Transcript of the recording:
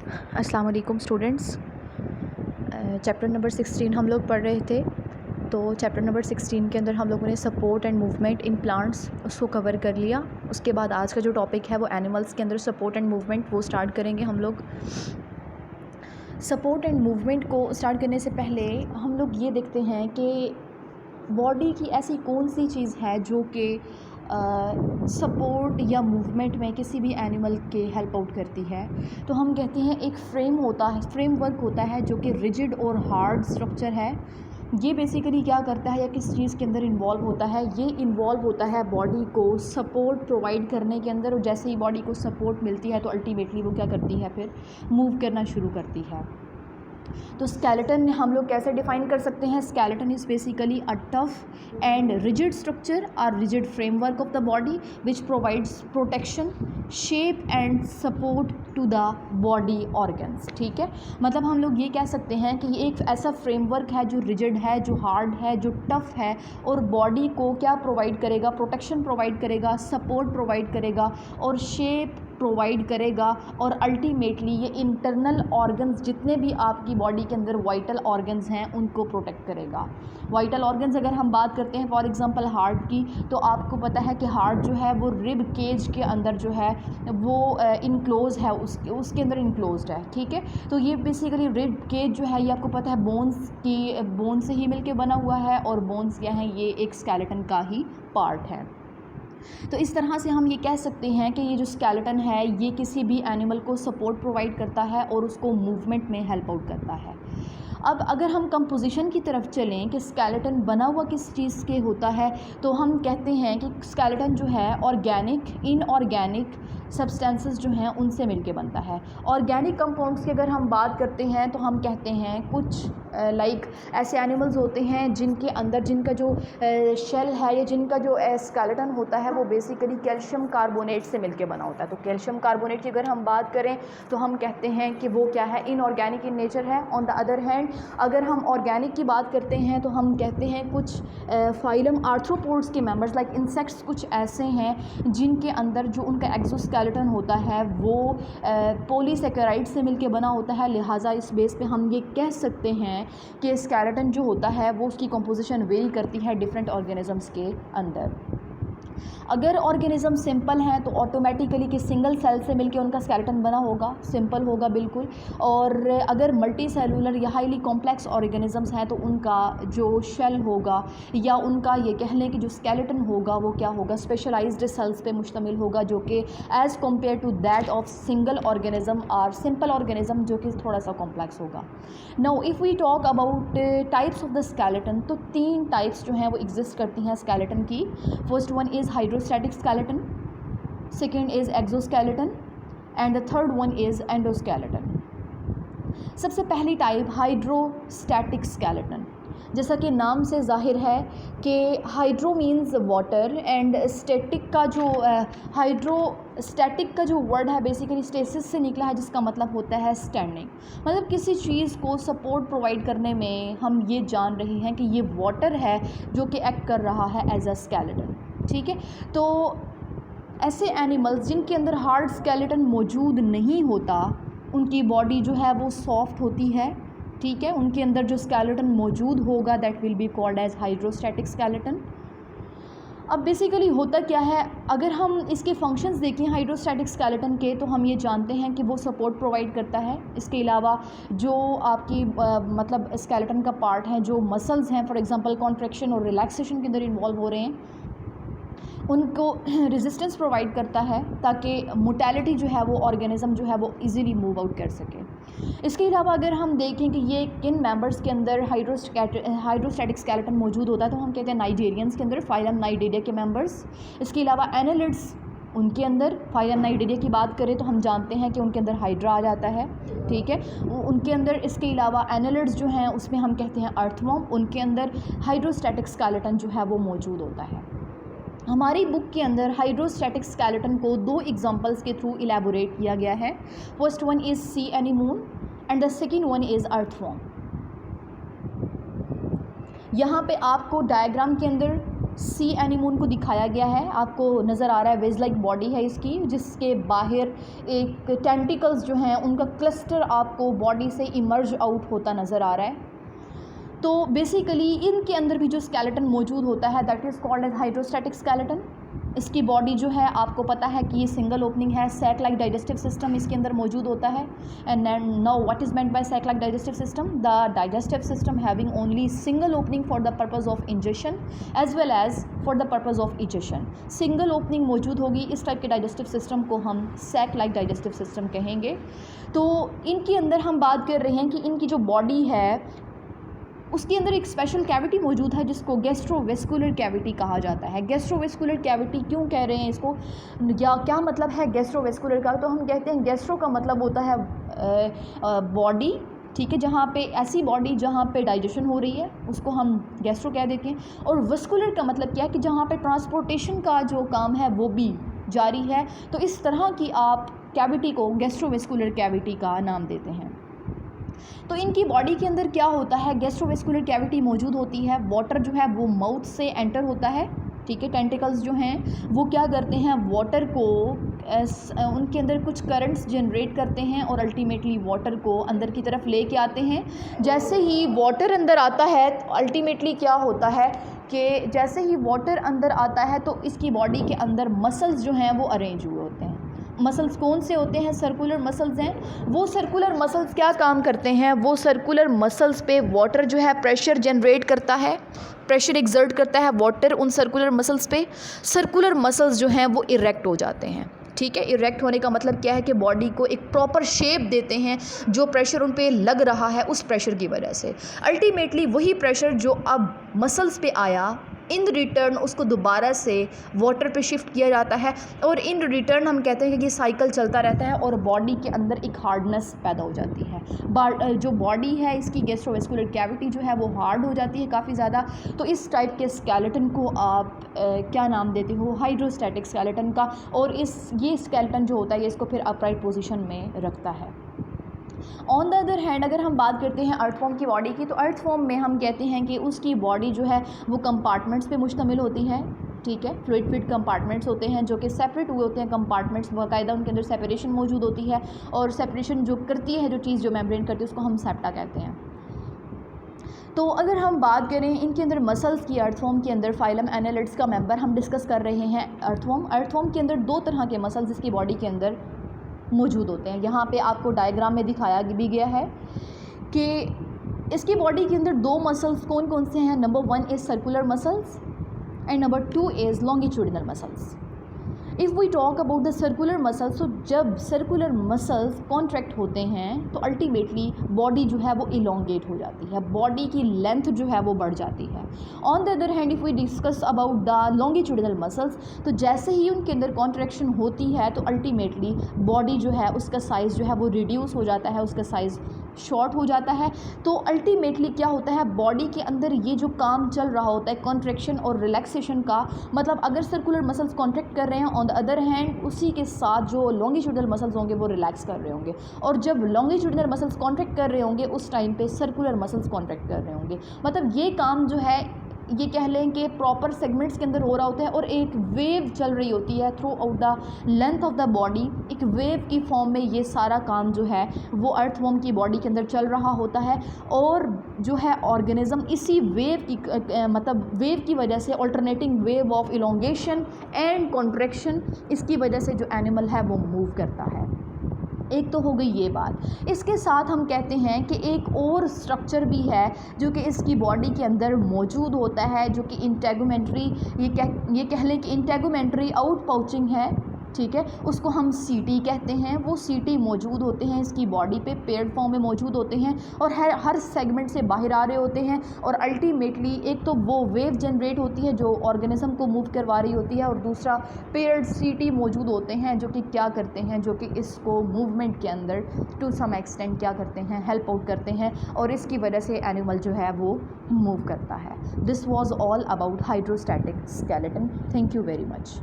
अस्सलाम वालेकुम students. Chapter number 16 हम लोग पढ़ रहे थे। तो चैप्टर नंबर 16 के अंदर हम लोगों ने support and movement in plants उसको कवर कर लिया। उसके बाद आज का जो टॉपिक है वो एनिमल्स के अंदर सपोर्ट एंड मूवमेंट वो स्टार्ट करेंगे हम लोग। सपोर्ट एंड मूवमेंट को स्टार्ट करने से पहले हम लोग ये देखते हैं कि बॉडी की ऐसी कौन सी चीज़ है जो कि सपोर्ट या मूवमेंट में किसी भी एनिमल के हेल्प आउट करती है। तो हम कहते हैं एक फ्रेमवर्क होता है जो कि रिजिड और हार्ड स्ट्रक्चर है। ये बेसिकली क्या करता है या किस चीज़ के अंदर इन्वॉल्व होता है, ये इन्वॉल्व होता है बॉडी को सपोर्ट प्रोवाइड करने के अंदर। और जैसे ही बॉडी को सपोर्ट मिलती है तो अल्टीमेटली वो क्या करती है, फिर मूव करना शुरू करती है। तो स्केलेटन हम लोग कैसे डिफाइन कर सकते हैं? Skeleton is basically a tough and rigid structure और rigid framework of the body which provides protection, shape and support to the body organs. ठीक है, मतलब हम लोग ये कह सकते हैं कि ये एक ऐसा फ्रेमवर्क है जो रिजिड है, जो हार्ड है, जो टफ है और बॉडी को क्या प्रोवाइड करेगा, प्रोटेक्शन प्रोवाइड करेगा, सपोर्ट प्रोवाइड करेगा और शेप प्रोवाइड करेगा। और अल्टीमेटली ये इंटरनल ऑर्गन्स जितने भी आपकी बॉडी के अंदर वाइटल ऑर्गन्स हैं उनको प्रोटेक्ट करेगा। वाइटल ऑर्गन्स अगर हम बात करते हैं फॉर एग्जांपल हार्ट की, तो आपको पता है कि हार्ट जो है वो रिब केज के अंदर जो है वो इनक्लोज है, उसके अंदर इनक्लोज्ड है। ठीक है, तो ये बेसिकली रिब केज जो है ये आपको पता है बोन से ही मिलके बना हुआ है और बोन्स क्या हैं, ये एक स्केलेटन का ही पार्ट है। तो इस तरह से हम ये कह सकते हैं कि ये जो स्केलेटन है ये किसी भी एनिमल को सपोर्ट प्रोवाइड करता है और उसको मूवमेंट में हेल्प आउट करता है। अब अगर हम कंपोजिशन की तरफ चलें कि स्केलेटन बना हुआ किस चीज़ के होता है, तो हम कहते हैं कि स्केलेटन जो है ऑर्गेनिक, इनऑर्गेनिक सब्सटेंसेस जो हैं उनसे मिलके बनता है। ऑर्गेनिक कंपाउंड्स की अगर हम बात करते हैं तो हम कहते हैं कुछ लाइक ऐसे एनिमल्स होते हैं जिनके अंदर जिनका जो शेल है या जिनका जो स्केलेटन होता है वो बेसिकली कैल्शियम कार्बोनेट से मिलके बना होता है। तो कैल्शियम कार्बोनेट की अगर हम बात करें तो हम कहते हैं कि वो क्या है, इनऑर्गेनिक इन नेचर है। ऑन द अदर हैंड अगर हम ऑर्गेनिक की बात करते हैं तो हम कहते हैं कुछ फाइलम आर्थ्रोपोड्स के मेंबर्स लाइक इंसेक्ट्स कुछ ऐसे हैं जिनके अंदर जो उनका एक्सोस्केलेटन होता है वो पॉलीसेकेराइड से मिलके बना होता है। लिहाजा इस बेस पे हम ये कह सकते हैं कि स्केलेटन जो होता है वो उसकी कंपोजिशन वेरी करती है डिफरेंट ऑर्गेनिजम्स के अंदर। अगर ऑर्गेनिज्म सिंपल हैं तो ऑटोमेटिकली कि सिंगल सेल से मिलकर उनका स्केलेटन बना होगा, सिंपल होगा बिल्कुल। और अगर मल्टी सेलुलर या हाईली कॉम्प्लेक्स ऑर्गेनिजम्स हैं तो उनका जो शेल होगा या उनका ये कह लें कि जो स्केलेटन होगा वो क्या होगा, स्पेशलाइज्ड सेल्स पे मुश्तमिल होगा जो कि as compared to that of single organism और सिंपल ऑर्गेनिज्म जो कि थोड़ा सा कॉम्प्लेक्स होगा। Now if we talk about types of the skeleton, तो 3 टाइप्स जो हैं वो एग्जिस्ट करती हैं स्केलेटन की। First one is hydrostatic skeleton, second is exoskeleton and the third one is endoskeleton. सबसे पहली टाइप हाइड्रोस्टैटिक स्केलेटन, जैसा कि नाम से जाहिर है कि hydro means water and static का जो हाइड्रोस्टैटिक का जो वर्ड है बेसिकली स्टेसिस से निकला है जिसका मतलब होता है स्टैंडिंग। मतलब किसी चीज़ को सपोर्ट प्रोवाइड करने में हम ये जान रहे हैं कि ये वाटर है जो कि एक्ट कर रहा है एज अ स्केलेटन। ठीक है, तो ऐसे एनिमल्स जिनके अंदर हार्ड स्केलेटन मौजूद नहीं होता उनकी बॉडी जो है वो सॉफ्ट होती है। ठीक है, उनके अंदर जो स्केलेटन मौजूद होगा that will be called as hydrostatic skeleton. अब बेसिकली होता क्या है, अगर हम इसके फंक्शंस देखें हाइड्रोस्टैटिक स्केलेटन के तो हम ये जानते हैं कि वो सपोर्ट प्रोवाइड करता है। इसके अलावा जो आपकी मतलब स्केलेटन का पार्ट है, जो मसल्स हैं फॉर एग्जांपल कॉन्ट्रैक्शन और रिलैक्सेशन के अंदर इन्वॉल्व हो रहे हैं, उनको रेजिस्टेंस प्रोवाइड करता है ताकि मोटेलिटी जो है वो ऑर्गेनिज्म जो है वो इजीली मूव आउट कर सके। इसके अलावा अगर हम देखें कि ये किन मेंबर्स के अंदर हाइड्रोस्टैटिक स्केलेटन मौजूद होता है तो हम कहते हैं नाइडेरियंस के अंदर, फाइलम नाइडेरिया के मेंबर्स। इसके अलावा एनालिड्स उनके अंदर, फाइलम नाइडेरिया की बात करें तो हम जानते हैं कि उनके अंदर हाइड्रा आ जाता है। ठीक है, उनके अंदर इसके अलावा एनालिड्स जो हैं उसमें हम कहते हैं अर्थवर्म, उनके अंदर हाइड्रोस्टैटिक स्केलेटन जो है वो मौजूद होता है। हमारी बुक के अंदर हाइड्रोस्टैटिक स्केलेटन को 2 एग्जांपल्स के थ्रू इलेबोरेट किया गया है। First one is C anemone and the second one is earthworm. यहाँ पे आपको डायग्राम के अंदर सी एनीमोन को दिखाया गया है, आपको नज़र आ रहा है वेज लाइक बॉडी है इसकी, जिसके बाहर एक टेंटिकल्स जो हैं उनका क्लस्टर आपको बॉडी से इमर्ज आउट होता नज़र आ रहा है। तो बेसिकली इनके अंदर भी जो स्केलेटन मौजूद होता है that is called as hydrostatic skeleton. इसकी बॉडी जो है आपको पता है कि ये सिंगल ओपनिंग है, सैक लाइक डाइजेस्टिव सिस्टम इसके अंदर मौजूद होता है। And now what is meant by sac like digestive system? The digestive system having only single opening for the purpose of ingestion as well as for the purpose of egestion. Single opening मौजूद होगी, इस type के digestive system को हम sac like digestive system कहेंगे। तो इनके अंदर हम बात कर रहे हैं कि इनकी जो बॉडी है उसके अंदर एक स्पेशल कैविटी मौजूद है जिसको गैस्ट्रोवेस्कुलर कैविटी कहा जाता है। गैस्ट्रोवेस्कुलर कैविटी क्यों कह रहे हैं इसको, या क्या मतलब है गैस्ट्रोवेस्कुलर का? तो हम कहते हैं गैस्ट्रो का मतलब होता है बॉडी, ठीक है, जहाँ पे ऐसी बॉडी जहाँ पे डाइजेशन हो रही है उसको हम गैस्ट्रो कह देते हैं। और वेस्कुलर का मतलब क्या है कि जहाँ पे ट्रांसपोर्टेशन का जो काम है वो भी जारी है। तो इस तरह की आप कैविटी को गैस्ट्रोवेस्कुलर कैविटी का नाम देते हैं। तो इनकी बॉडी के अंदर क्या होता है, गैस्ट्रोवेस्कुलर कैविटी मौजूद होती है, वाटर जो है वो माउथ से एंटर होता है, ठीक है। टेंटिकल्स जो हैं वो क्या करते हैं, वाटर को उनके अंदर कुछ करंट्स जनरेट करते हैं और अल्टीमेटली वाटर को अंदर की तरफ लेके आते हैं। जैसे ही वाटर अंदर आता है तो अल्टीमेटली क्या होता है कि जैसे ही वाटर अंदर आता है तो इसकी बॉडी के अंदर मसल्स जो हैं वो अरेंज हुए होते हैं। मसल्स कौन से होते हैं? सर्कुलर मसल्स हैं। वो सर्कुलर मसल्स क्या काम करते हैं, वो सर्कुलर मसल्स पे वाटर जो है प्रेशर जनरेट करता है, प्रेशर एक्सर्ट करता है वाटर उन सर्कुलर मसल्स पे। सर्कुलर मसल्स जो हैं वो इरेक्ट हो जाते हैं, ठीक है। इरेक्ट होने का मतलब क्या है कि बॉडी को एक प्रॉपर शेप देते हैं जो प्रेशर उन पे लग रहा है उस प्रेशर की वजह से। अल्टीमेटली वही प्रेशर जो अब मसल्स पे आया, इन रिटर्न उसको दोबारा से वाटर पे शिफ्ट किया जाता है और इन रिटर्न हम कहते हैं कि ये साइकिल चलता रहता है और बॉडी के अंदर एक हार्डनेस पैदा हो जाती है। जो बॉडी है इसकी गैस्ट्रोवेस्कुलर कैविटी जो है वो हार्ड हो जाती है काफ़ी ज़्यादा। तो इस टाइप के स्केलेटन को आप क्या नाम देते हो? हाइड्रोस्टैटिक स्केलेटन का। और ये स्केलेटन जो होता है ये इसको फिर अपराइट पोजीशन में रखता है। ऑन द अदर हैंड अगर हम बात करते हैं अर्थवॉर्म की बॉडी की, तो अर्थवॉर्म में हम कहते हैं कि उसकी बॉडी जो है वो कंपार्टमेंट्स पे मुश्तमिल होती है, ठीक है। फ्लूइड फिट कंपार्टमेंट्स होते हैं जो कि सेपरेट हुए होते हैं कंपार्टमेंट्स, बाकायदा उनके अंदर सेपरेशन मौजूद होती है। और सेपरेशन जो करती है, जो चीज़ जो मेम्ब्रेन करती है उसको हम सेप्टा कहते हैं। तो अगर हम बात करें इनके अंदर मसल्स की, अर्थवॉर्म के अंदर फाइलम एनालिड्स का मेंबर हम डिस्कस कर रहे हैं अर्थवॉर्म के अंदर दो तरह के मसल्स इसकी बॉडी के अंदर मौजूद होते हैं। यहाँ पे आपको डायग्राम में दिखाया भी गया है कि इसकी बॉडी के अंदर दो मसल्स कौन कौन से हैं। Number 1 is circular muscles and number 2 is longitudinal muscles. If we talk about the circular muscles, तो जब सर्कुलर मसल्स कॉन्ट्रैक्ट होते हैं तो अल्टीमेटली बॉडी जो है वो इलोंगेट हो जाती है, बॉडी की लेंथ जो है वो बढ़ जाती है। On the other hand if we discuss about the longitudinal muscles, तो जैसे ही उनके अंदर कॉन्ट्रैक्शन होती है तो अल्टीमेटली बॉडी जो है उसका साइज़ जो है वो रिड्यूस हो जाता है, उसका साइज़ शॉर्ट हो जाता है। तो अल्टीमेटली क्या होता है, बॉडी के अंदर ये जो काम चल रहा होता है कॉन्ट्रैक्शन और रिलैक्सेशन का, मतलब अगर सर्कुलर मसल्स कॉन्ट्रैक्ट कर रहे हैं, ऑन द अदर हैंड उसी के साथ जो लॉन्गिट्यूडिनल मसल्स होंगे वो रिलैक्स कर रहे होंगे। और जब लॉन्गिट्यूडिनल मसल्स कॉन्ट्रैक्ट कर रहे होंगे उस टाइम पे सर्कुलर मसल्स कॉन्ट्रैक्ट कर रहे होंगे। मतलब ये काम जो है ये कह लें कि प्रॉपर सेगमेंट्स के अंदर हो रहा होता है और एक वेव चल रही होती है through out the length of the body. एक वेव की फॉर्म में ये सारा काम जो है वो अर्थवॉर्म की बॉडी के अंदर चल रहा होता है। और जो है ऑर्गेनिज्म इसी वेव की मतलब वेव की वजह से, alternating wave of elongation and contraction, इसकी वजह से जो एनिमल है वो मूव करता है। एक तो हो गई ये बात। इसके साथ हम कहते हैं कि एक और स्ट्रक्चर भी है जो कि इसकी बॉडी के अंदर मौजूद होता है, जो कि इंटेगुमेंट्री, ये कह लें कि इंटेगुमेंट्री आउट पाउचिंग है, ठीक है। उसको हम सीटी कहते हैं। वो सीटी मौजूद होते हैं इसकी बॉडी पे, पेयर्ड फॉर्म में मौजूद होते हैं और हर सेगमेंट से बाहर आ रहे होते हैं। और अल्टीमेटली एक तो वो वेव जनरेट होती है जो ऑर्गेनिज्म को मूव करवा रही होती है, और दूसरा पेयर्ड सीटी मौजूद होते हैं जो कि क्या करते हैं, जो कि इसको मूवमेंट के अंदर टू सम एक्सटेंट क्या करते हैं, हेल्प आउट करते हैं, और इसकी वजह से एनिमल जो है वो मूव करता है। This was all about hydrostatic skeleton. Thank you very much.